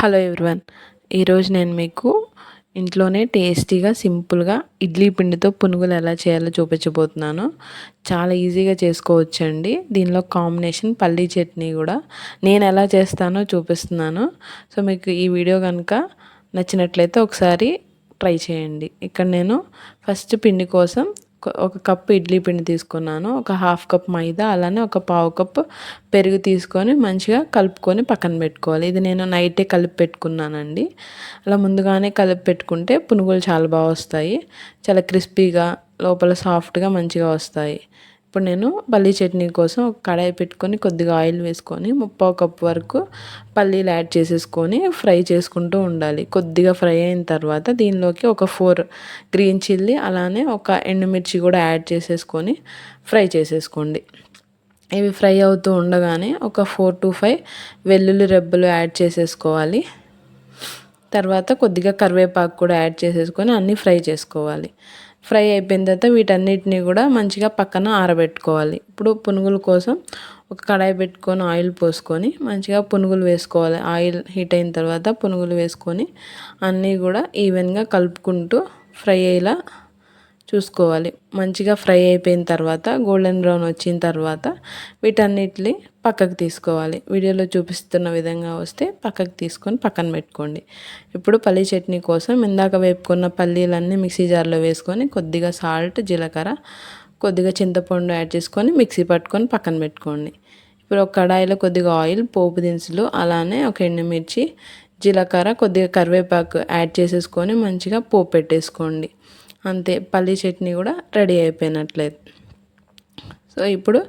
Hello everyone. ఈరోజు నేను మీకు ఇంట్లోనే టేస్టీగా సింపుల్గా ఇడ్లీ పిండితో పునుగులు ఎలా చేయాలో చూపించబోతున్నాను. చాలా ఈజీగా చేసుకోవచ్చండి. దీనిలో కాంబినేషన్ పల్లీ చట్నీ కూడా నేను ఎలా చేస్తానో చూపిస్తున్నాను. సో మీకు ఈ వీడియో కనుక నచ్చినట్లయితే ఒకసారి ట్రై చేయండి. ఇక్కడ నేను ఫస్ట్ పిండి కోసం ఒక కప్పు ఇడ్లీ పిండి తీసుకున్నాను. ఒక హాఫ్ కప్ మైదా, అలానే ఒక పావు కప్పు పెరుగు తీసుకొని మంచిగా కలుపుకొని పక్కన పెట్టుకోవాలి. ఇది నేను నైటే కలిపి పెట్టుకున్నానండి. అలా ముందుగానే కలిపి పెట్టుకుంటే పునుగులు చాలా బాగా వస్తాయి. చాలా క్రిస్పీగా లోపల సాఫ్ట్గా మంచిగా వస్తాయి. ఇప్పుడు నేను పల్లీ చట్నీ కోసం ఒక కడాయి పెట్టుకొని కొద్దిగా ఆయిల్ వేసుకొని 3/4 కప్పు వరకు పల్లీలు యాడ్ చేసేసుకొని ఫ్రై చేసుకుంటూ ఉండాలి. కొద్దిగా ఫ్రై అయిన తర్వాత దీనిలోకి ఒక 4 గ్రీన్ చిల్లీ, అలానే ఒక ఎండుమిర్చి కూడా యాడ్ చేసేసుకొని ఫ్రై చేసేసుకోండి. ఇవి ఫ్రై అవుతూ ఉండగానే ఒక 4 to 5 వెల్లుల్లి రెబ్బలు యాడ్ చేసేసుకోవాలి. తర్వాత కొద్దిగా కరివేపాకు కూడా యాడ్ చేసేసుకొని అన్నీ ఫ్రై చేసుకోవాలి. ఫ్రై అయిపోయిన తర్వాత వీటన్నిటిని కూడా మంచిగా పక్కన ఆరబెట్టుకోవాలి. ఇప్పుడు పునుగుల కోసం ఒక కడాయి పెట్టుకొని ఆయిల్ పోసుకొని మంచిగా పునుగులు వేసుకోవాలి. ఆయిల్ హీట్ అయిన తర్వాత పునుగులు వేసుకొని అన్నీ కూడా ఈవెన్గా కలుపుకుంటూ ఫ్రై అయ్యేలా చూసుకోవాలి. మంచిగా ఫ్రై అయిపోయిన తర్వాత గోల్డెన్ బ్రౌన్ వచ్చిన తర్వాత వీటన్నిటిని పక్కకు తీసుకోవాలి. వీడియోలో చూపిస్తున్న విధంగా వస్తే పక్కకు తీసుకొని పక్కన పెట్టుకోండి. ఇప్పుడు పల్లీ చట్నీ కోసం ఇందాక వేపుకున్న పల్లీలన్నీ మిక్సీ జార్లో వేసుకొని కొద్దిగా సాల్ట్, జీలకర్ర, కొద్దిగా చింతపండు యాడ్ చేసుకొని మిక్సీ పట్టుకొని పక్కన పెట్టుకోండి. ఇప్పుడు ఒక కడాయిలో కొద్దిగా ఆయిల్, పోపు దినుసులు, అలానే ఒక ఎండుమిర్చి, జీలకర్ర, కొద్దిగా కరివేపాకు యాడ్ చేసేసుకొని మంచిగా పోపు పెట్టేసుకోండి. అంతే, పల్లీ చట్నీ కూడా రెడీ అయిపోయినట్లేదు. సో ఇప్పుడు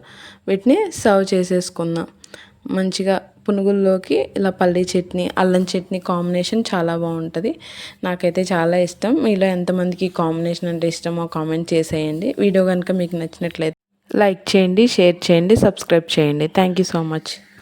వీటిని సర్వ్ చేసేసుకుందాం. మంచిగా పునుగుల్లోకి ఇలా పల్లీ చట్నీ, అల్లం చట్నీ కాంబినేషన్ చాలా బాగుంటుంది. నాకైతే చాలా ఇష్టం. మీలో ఎంతమందికి కాంబినేషన్ అంటే ఇష్టమో కామెంట్ చేసేయండి. వీడియో కనుక మీకు నచ్చినట్లయితే లైక్ చేయండి, షేర్ చేయండి, సబ్స్క్రైబ్ చేయండి. Thank you so much.